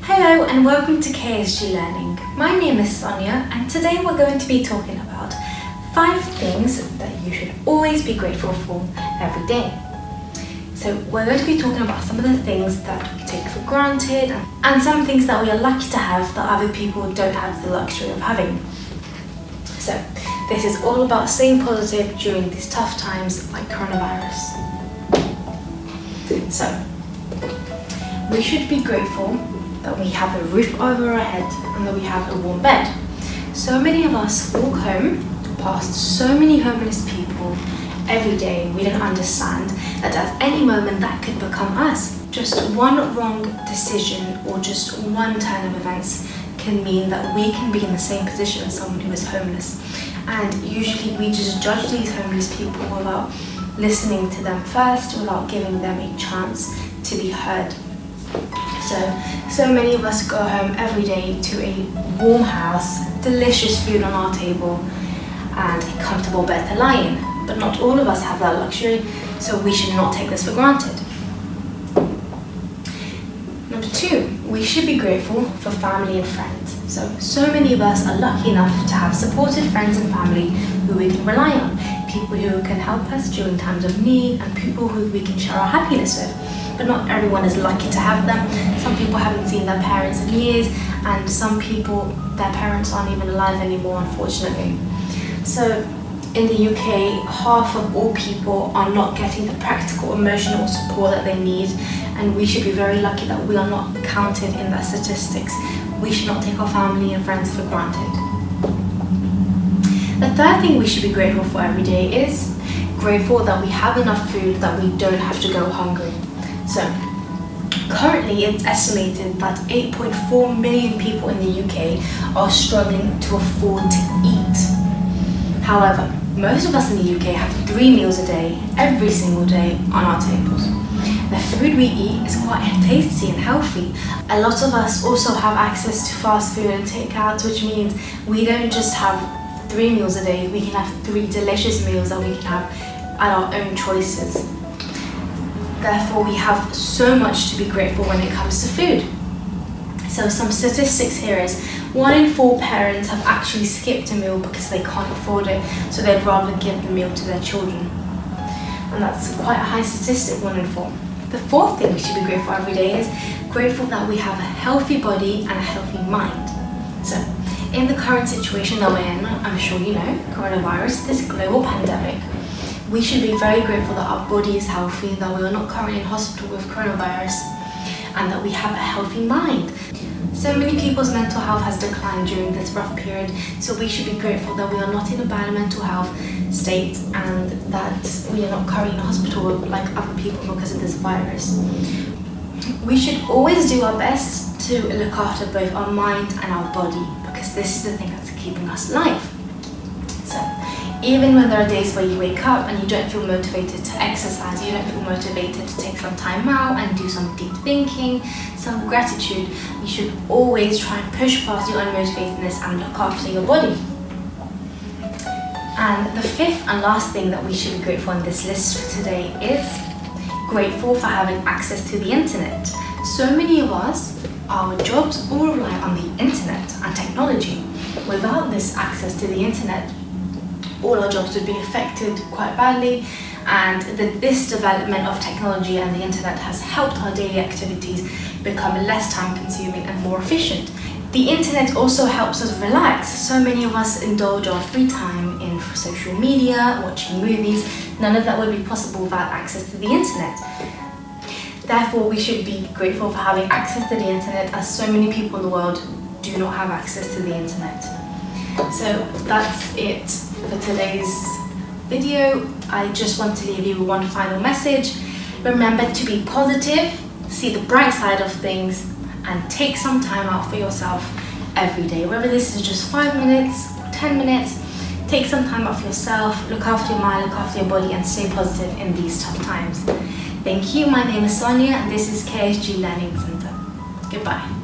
Hello and welcome to KSG Learning. My name is Sonia and today we're going to be talking about 5 things that you should always be grateful for every day. So we're going to be talking about some of the things that we take for granted and some things that we are lucky to have that other people don't have the luxury of having. So this is all about staying positive during these tough times like coronavirus. So we should be grateful that we have a roof over our head and that we have a warm bed. So many of us walk home past so many homeless people every day. We don't understand that at any moment that could become us. Just one wrong decision or just one turn of events can mean that we can be in the same position as someone who is homeless. And usually we just judge these homeless people without listening to them first, without giving them a chance to be heard. So many of us go home every day to a warm house, delicious food on our table, and a comfortable bed to lie in. But not all of us have that luxury, so we should not take this for granted. Number 2, we should be grateful for family and friends. So many of us are lucky enough to have supportive friends and family who we can rely on, people who can help us during times of need, and people who we can share our happiness with. But not everyone is lucky to have them. Some people haven't seen their parents in years, and some people, their parents aren't even alive anymore, unfortunately. So in the UK, half of all people are not getting the practical emotional support that they need, and we should be very lucky that we are not counted in that statistics. We should not take our family and friends for granted. The third thing we should be grateful for every day is grateful that we have enough food that we don't have to go hungry. So currently it's estimated that 8.4 million people in the UK are struggling to afford to eat. However, most of us in the UK have 3 meals a day, every single day on our tables. The food we eat is quite tasty and healthy. A lot of us also have access to fast food and takeouts, which means we don't just have 3 meals a day, we can have 3 delicious meals that we can have at our own choices. Therefore, we have so much to be grateful when it comes to food. So some statistics here is 1 in 4 parents have actually skipped a meal because they can't afford it, so they'd rather give the meal to their children. And that's quite a high statistic, 1 in 4. The fourth thing we should be grateful every day is grateful that we have a healthy body and a healthy mind. So in the current situation that we're in, I'm sure you know, coronavirus, this global pandemic, we should be very grateful that our body is healthy, that we are not currently in hospital with coronavirus, and that we have a healthy mind. So many people's mental health has declined during this rough period, so we should be grateful that we are not in a bad mental health state and that we are not currently in hospital like other people because of this virus. We should always do our best to look after both our mind and our body, because this is the thing that's keeping us alive. So even when there are days where you wake up and you don't feel motivated to exercise, you don't feel motivated to take some time out and do some deep thinking, some gratitude, you should always try and push past your unmotivatedness and look after your body. And the 5th and last thing that we should be grateful on this list for today is grateful for having access to the internet. So many of us, our jobs all rely on the internet and technology. Without this access to the internet, all our jobs would be affected quite badly, and this development of technology and the internet has helped our daily activities become less time consuming and more efficient. The internet also helps us relax. So many of us indulge our free time in social media, watching movies. None of that would be possible without access to the internet. Therefore, we should be grateful for having access to the internet, as so many people in the world do not have access to the internet. So that's it for today's video. I just want to leave you with one final message. Remember to be positive, see the bright side of things, and take some time out for yourself every day. Whether this is just 5 minutes or 10 minutes, take some time out for yourself, look after your mind, look after your body, and stay positive in these tough times. Thank you. My name is Sonia, and this is KSG Learning Center. Goodbye.